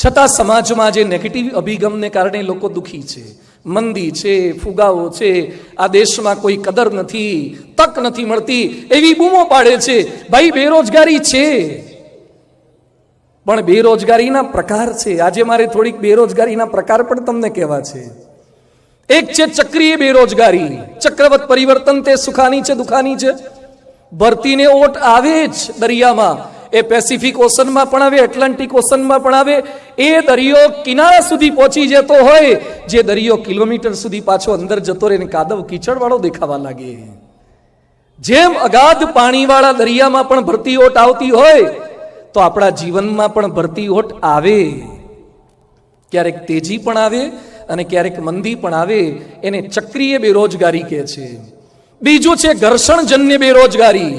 છતાં સમાજમાં જે નેગેટિવ અભિગમને કારણે લોકો દુઃખી છે, મંદી છે, ફુગાવો છે, આ દેશમાં કોઈ કદર નથી, તક નથી મળતી, એવી બૂમો પાડે છે. ભાઈ બેરોજગારી છે, પણ બેરોજગારીના પ્રકાર છે. આજે મારે થોડીક બેરોજગારીના પ્રકાર પણ તમને કહેવા છે. એક છે ચક્રીય બેરોજગારી. ચક્રવત પરિવર્તન તે સુખાની છે દુખાની છે. ભરતીને ઓટ આવે જ દરિયામાં, એ પેસિફિક ઓશનમાં પણ આવે, એટલાન્ટિક ઓશનમાં પણ આવે. એ દરિયો કિનારા સુધી પહોંચી જતો હોય, જે દરિયો કિલોમીટર સુધી પાછો અંદર જતો રહે ને કાદવ કીચડવાળો દેખાવા લાગે. જેમ અગાધ પાણીવાળા દરિયામાં પણ ભરતી ઓટ આવતી હોય, તો આપણા જીવનમાં પણ ભરતી ઓટ આવે. ક્યારેક તેજી પણ આવે અને ક્યારેક મંદી પણ આવે. એને ચક્રીય બેરોજગારી કહે છે. બીજું છે ઘર્ષણજન્ય બેરોજગારી.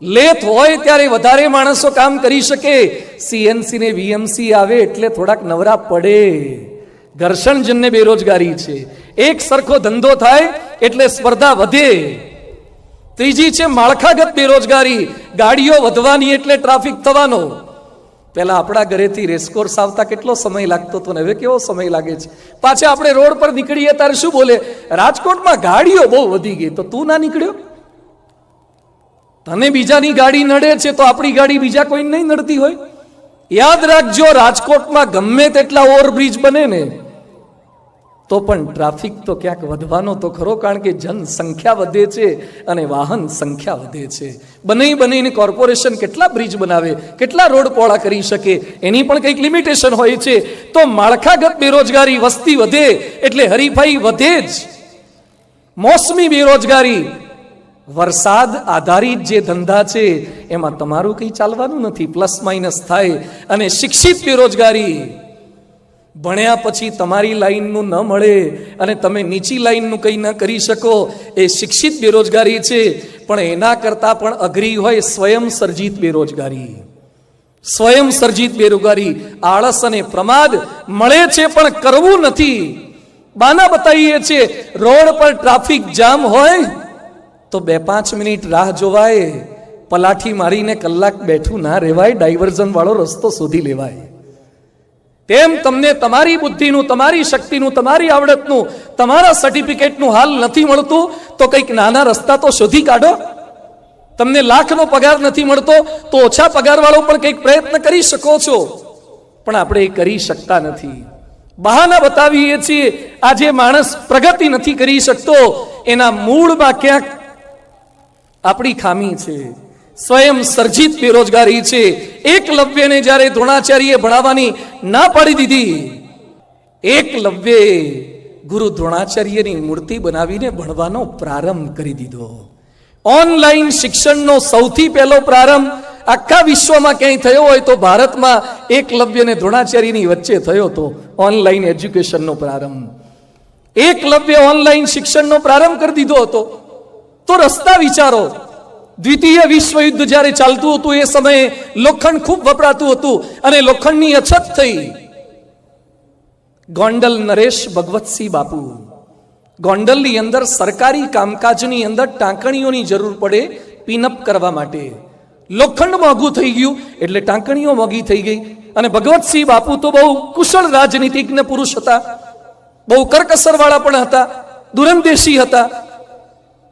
લેથ હોય ત્યારે વધારે માણસો કામ કરી શકે, સીએનસી ને વીએમસી આવે એટલે થોડાક નવરા પડે. ઘર્ષણજન્ય બેરોજગારી છે. એક સરખો ધંધો થાય એટલે સ્પર્ધા વધે. ત્રીજી છે માળખાગત બેરોજગારી. ગાડીઓ વધવાની એટલે ટ્રાફિક થવાનો. પહેલા આપણા ઘરેથી રેસકોર્સ આવતા કેટલો સમય લાગતો હતો ને હવે કેવો સમય લાગે છે. પાછા આપણે રોડ પર નીકળીએ ત્યારે શું બોલે, રાજકોટમાં ગાડીઓ બહુ વધી ગઈ. તો તું ના નીકળ્યો? તને બીજાની ગાડી નડે છે તો આપણી ગાડી બીજા કોઈ નહીં નડતી હોય? યાદ રાખજો, રાજકોટમાં ગમે તેટલા ઓવરબ્રિજ બને ને તો પણ ટ્રાફિક તો ક્યાંક વધવાનો તો ખરો, કારણ કે જનસંખ્યા વધે છે અને વાહન સંખ્યા વધે છે. બનીને કોર્પોરેશન કેટલા બ્રિજ બનાવે, કેટલા રોડ પહોળા કરી શકે, એની પણ કંઈક લિમિટેશન હોય છે. તો માળખાગત બેરોજગારી, વસ્તી વધે એટલે હરીફાઈ વધે જ. મોસમી બેરોજગારી, વરસાદ આધારિત જે ધંધા છે એમાં તમારું કંઈ ચાલવાનું નથી, પ્લસ માઇનસ થાય. અને શિક્ષિત બેરોજગારી, ભણ્યા પછી તમારી લાઈનનું ન મળે અને તમે નીચી લાઈનનું કંઈ ન કરી શકો, એ શિક્ષિત બેરોજગારી છે. પણ એના કરતાં પણ અઘરી હોય સ્વયં સર્જિત બેરોજગારી. સ્વયં સર્જિત બેરોજગારી, આળસ અને પ્રમાદ મળે છે પણ કરવું નથી. બાના બતાવીએ છીએ, રોડ પર ટ્રાફિક જામ હોય તો 2-5 મિનિટ રાહ જોવાય, પલાઠી મારીને કલાક બેઠું ના રહેવાય, ડાયવર્ઝન વાળો રસ્તો શોધી લેવાય. તેમ તમને તમારી બુદ્ધિનું, તમારી શક્તિનું, તમારી આવડતનું, તમારા સર્ટિફિકેટનું હાલ નથી મળતું તો કંઈક નાના રસ્તા તો શોધી કાઢો. તમને લાખનો પગાર નથી મળતો તો ઓછા પગાર વાળો પણ કંઈક પ્રયત્ન કરી શકો છો, પણ આપણે એ કરી શકતા નથી. બહાના બતાવીએ છીએ. આજે માણસ પ્રગતિ નથી કરી શકતો, એના મૂળમાં ક્યાંક આપણી ખામી છે, સ્વયં સર્જિત બેરોજગારી છે. એકલવ્યને જ્યારે દ્રોણાચાર્યએ ભણાવવાની ના પાડી દીધી, એકલવ્યે ગુરુ દ્રોણાચાર્યની મૂર્તિ બનાવીને ભણવાનો પ્રારંભ કરી દીધો. ઓનલાઈન શિક્ષણનો સૌથી પહેલો પ્રારંભ આખા વિશ્વમાં ક્યાંય થયો હોય તો ભારતમાં એકલવ્ય અને દ્રોણાચાર્યની વચ્ચે થયો હતો. ઓનલાઈન એજ્યુકેશનનો પ્રારંભ, એકલવ્ય ઓનલાઈન શિક્ષણનો પ્રારંભ કરી દીધો હતો. તો રસ્તા વિચારો. દ્વિતીય વિશ્વ યુદ્ધ જ્યારે ચાલતું હતું એ સમયે લોખંડ ખૂબ વપરાતું હતું અને લોખંડની અછત થઈ. ગોંડલ નરેશ ભગવતસિંહ બાપુ, ગોંડલની અંદર સરકારી કામકાજની અંદર ટાંકણીઓની જરૂર પડે પિનઅપ કરવા માટે. લોખંડ મોંઘું થઈ ગયું એટલે ટાંકણીઓ મોંઘી થઈ ગઈ. અને ભગવતસિંહ બાપુ તો બહુ કુશળ રાજનીતિજ્ઞ પુરુષ હતા, બહુ કરકસર વાળા પણ હતા, દૂરંદેશી હતા.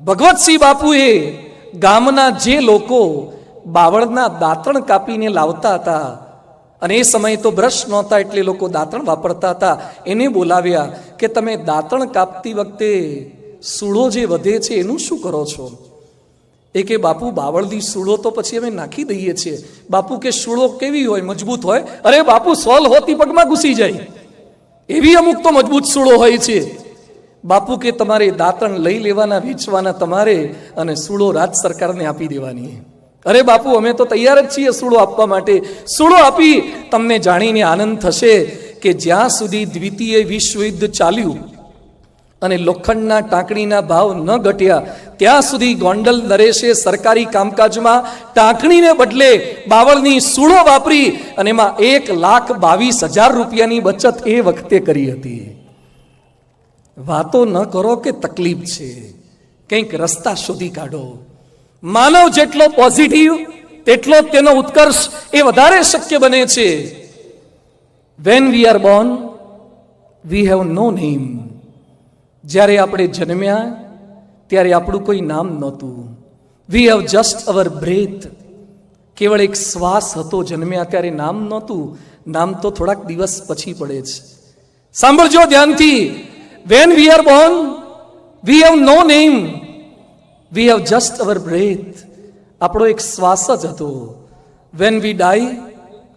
ભગવતસિંહ બાપુએ ગામના જે લોકો બાવળના દાંતણ કાપીને લાવતા હતા, અને એ સમયે તો બ્રશ નહોતા એટલે લોકો દાંતણ વાપરતા હતા, એને બોલાવ્યા કે તમે દાંતણ કાપતી વખતે સૂળો જે વધે છે એનું શું કરો છો? એ કે બાપુ બાવળની સૂળો તો પછી અમે નાખી દઈએ છીએ. બાપુ કે સૂળો કેવી હોય? મજબૂત હોય? અરે બાપુ સોલ હોતી પગમાં ઘૂસી જાય એવી અમુક તો મજબૂત સૂળો હોય છે. બાપુ કે તમારે દાંતણ લઈ લેવાના, વેચવાના તમારે, અને સૂળો રાજ સરકારને આપી દેવાની. અરે બાપુ અમે તો તૈયાર જ છીએ સૂળો આપવા માટે. સૂળો આપી. તમને જાણીને આનંદ થશે કે જ્યાં સુધી દ્વિતીય વિશ્વ યુદ્ધ ચાલ્યું અને લોખંડના ટાંકણીના ભાવ ન ઘટ્યા ત્યાં સુધી ગોંડલ નરેશે સરકારી કામકાજમાં ટાંકણીને બદલે બાવળની સૂળો વાપરી અને એમાં 1,22,000 રૂપિયાની બચત એ વખતે કરી હતી. વાતો ન કરો કે તકલીફ છે, કંઈક રસ્તા શોધી કાઢો. માનવ જેટલો પોઝિટિવ તેટલો તેનો ઉત્કર્ષ એ વધારે શક્ય બને છે. When we are Born we have no name. જ્યારે આપણે જન્મ્યા ત્યારે આપણું કોઈ નામ નહોતું. We have just hour breath. કેવળ એક શ્વાસ હતો. જન્મ્યા ત્યારે નામ નહોતું. નામ તો થોડાક દિવસ પછી પડે છે. સાંભળજો ધ્યાનથી. When we are Born we have no name we have just hour breath. આપણો એક શ્વાસ જ હતો. When we dye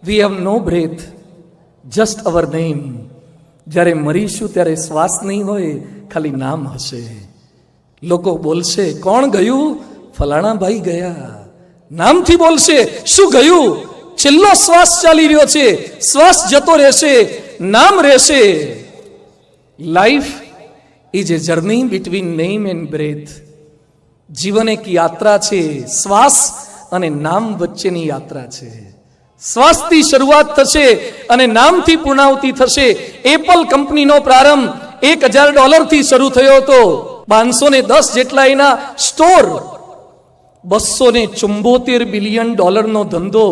we have no breath just hour name. જ્યારે મરીશું ત્યારે શ્વાસ નહીં હોય, ખાલી નામ હશે. લોકો બોલશે, કોણ ગયું? ફલાણા ભાઈ ગયા. નામથી બોલશે. શું ગયું? છેલ્લો શ્વાસ ચાલી રહ્યો છે. શ્વાસ જતો રહેશે, નામ રહેશે. Life is A journey between name and breath. જીવન એક યાત્રા છે. શ્વાસ અને નામ વચ્ચેની યાત્રા છે. શ્વાસથી શરૂઆત થશે અને નામથી પૂર્ણાવતી થશે. એપલ કંપનીનો પ્રારંભ $1,000 થી શરૂ થયો હતો. 510 જેટલા એના સ્ટોર. $274 બિલિયન નો ધંધો.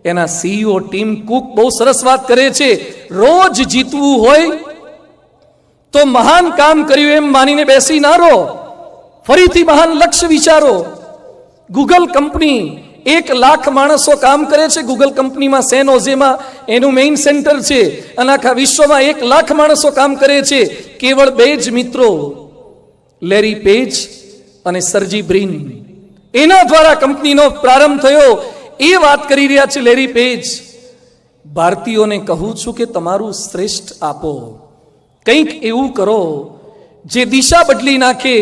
એના સીઈઓ ટીમ કુક બહુ સરસ વાત કરે છે. રોજ જીતવું હોય તો મહાન કામ કર્યું એમ માનીને બેસી ના રહો. ફરીથી મહાન લક્ષ્ય વિચારો. ગૂગલ કંપની 1 લાખ માણસો કામ કરે છે. ગૂગલ કંપનીમાં સેન ઓઝેમાં એનું મેઇન સેન્ટર છે. અને આખા વિશ્વમાં 1 લાખ માણસો કામ કરે છે. કેવળ 2 જ મિત્રો, લેરી પેજ અને સર્જી બ્રિન. એના દ્વારા કંપનીનો પ્રારંભ થયો. એ વાત કરી રહ્યા છે લેરી પેજ. ભારતીયોને કહું છું કે તમારું શ્રેષ્ઠ આપો. કંઈક એવું કરો જે દિશા બદલી નાખે.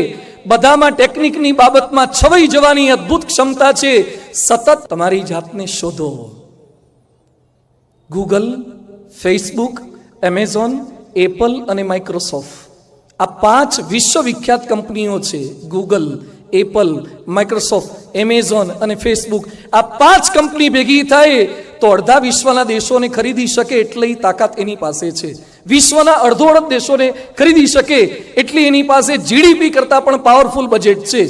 બધામાં ટેકનિકની બાબતમાં છવાઈ જવાની અદ્ભુત ક્ષમતા છે. સતત તમારી જાતને શોધો. ગૂગલ, ફેસબુક, એમેઝોન, એપલ અને માઇક્રોસોફ્ટ આ 5 વિશ્વવિખ્યાત કંપનીઓ છે. ગૂગલ, એપલ, માઇક્રોસોફ્ટ, એમેઝોન અને ફેસબુક. આ 5 કંપની ભેગી થાય તો અડધા વિશ્વના દેશોને ખરીદી શકે એટલી તાકાત એની પાસે છે. વિશ્વના અડધો દેશોને ખરીદી શકે એટલી એની પાસે જીડીપી કરતા પણ પાવરફુલ બજેટ છે.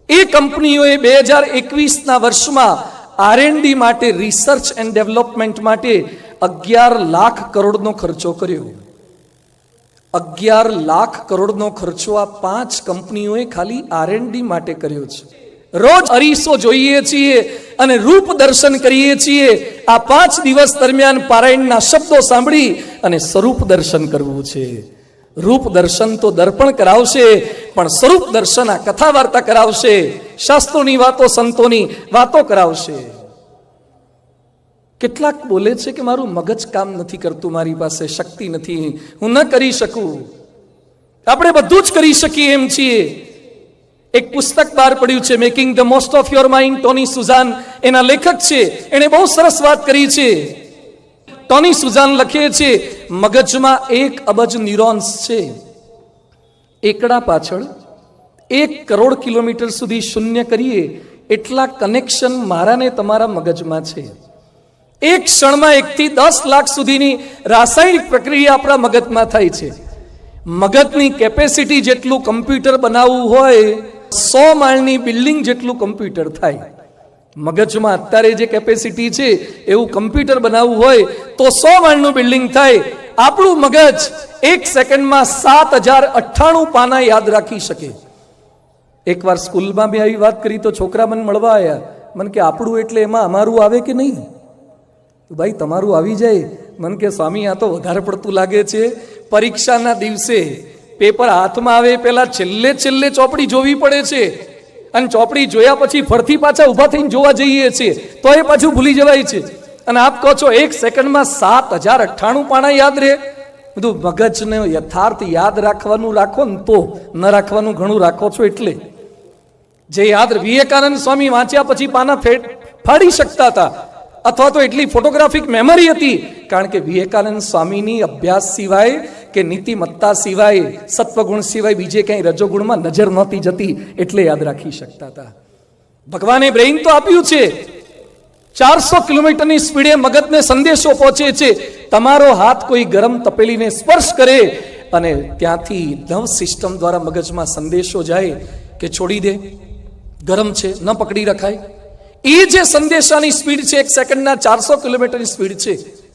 એ કંપનીઓએ 2021ના વર્ષમાં R&D માટે, રિસર્ચ એન્ડ ડેવલપમેન્ટ માટે 11 લાખ કરોડનો ખર્ચો કર્યો. 11 લાખ કરોડનો ખર્ચો આ 5 કંપનીઓએ ખાલી R&D માટે કર્યો છે. રોજ અરીસો જોઈએ છીએ અને રૂપ દર્શન કરીએ છીએ. આ 5 દિવસ દરમિયાન પારાયણના શબ્દો સાંભળી અને સ્વરૂપ દર્શન કરવું છે. રૂપ દર્શન તો દર્પણ કરાવશે, પણ સ્વરૂપ દર્શન આ કથા વાર્તા કરાવશે. શાસ્ત્રોની વાતો, સંતોની વાતો કરાવશે. કેટલાક બોલે છે કે મારું મગજ કામ નથી કરતું, મારી પાસે શક્તિ નથી, હું ન કરી શકું. આપણે બધું જ કરી શકીએ એમ છીએ. એક પુસ્તક બહાર પડ્યું છે, making the most of your mind. Tony Buzan એના લેખક છે. એણે બહુ સરસ વાત કરી છે. ટોની સુઝાન લખે છે, મગજમાં 1 અબજ ન્યુરોન્સ છે. એકડા પાછળ 1 કરોડ કિલોમીટર સુધી શૂન્ય કરીએ એટલા કનેક્શન મારા ને તમારા મગજમાં છે. એક ક્ષણમાં 1 થી 10 લાખ સુધીની રાસાયણિક પ્રક્રિયા આપણા મગજમાં થાય છે. મગજની કેપેસિટી જેટલું કમ્પ્યુટર બનાવવું હોય 100 માળની બિલ્ડિંગ જેટલું કમ્પ્યુટર થાય. મગજમાં અત્યારે જે કેપેસિટી છે એવું કમ્પ્યુટર બનાવવું હોય તો 100 માળનું બિલ્ડિંગ થાય. આપણું મગજ 1 સેકન્ડમાં 7098 પાના યાદ રાખી શકે. એકવાર સ્કૂલમાં મેં આવી વાત કરી તો છોકરા મને મળવા આવ્યા. મને કે આપણું એટલે એમાં અમારું આવે કે નહીં? ભાઈ તમારું આવી જાય. મને કે સ્વામી આ તો વધારે પડતું લાગે છે. પરીક્ષાના દિવસે પેપર હાથમાં આવે પહેલા છેલ્લે ચોપડી જોવી પડે છે. અને ચોપડી જોયા પછી ફરતી પાછા ઊભા થઈને જોવા જઈએ છીએ તો એ પાછું ભૂલી જવાય છે. અને આપ કહો છો 1 સેકન્ડમાં 7098 પાના યાદ રહે. બધું મગજને યથાર્થ યાદ રાખવાનું રાખો ને તો, ન રાખવાનું ઘણું રાખો છો એટલે. જે યાદ વિવેકાનંદ સ્વામી વાંચ્યા પછી પાના ફાડી શકતા હતા, અથવા તો એટલી ફોટોગ્રાફિક મેમરી હતી. કારણ કે વિવેકાનંદ સ્વામીની અભ્યાસ સિવાય કે નીતિમત્તા સિવાય, સત્વગુણ સિવાય બીજે ક્યાંય રજોગુણમાં નજર નહોતી જતી, એટલે યાદ રાખી શકતા હતા. ભગવાને બ્રેઇન તો આપ્યું છે. 400 કિલોમીટરની સ્પીડે મગજને સંદેશો પહોંચે છે. તમારો હાથ કોઈ ગરમ તપેલીને સ્પર્શ કરે અને ત્યાંથી નર્વ સિસ્ટમ દ્વારા મગજમાં સંદેશો જાય કે છોડી દે, ગરમ છે, ન પકડી રખાય. એ જે સંદેશાની સ્પીડ છે 1 સેકન્ડના 400 કિલોમીટરની સ્પીડ છે.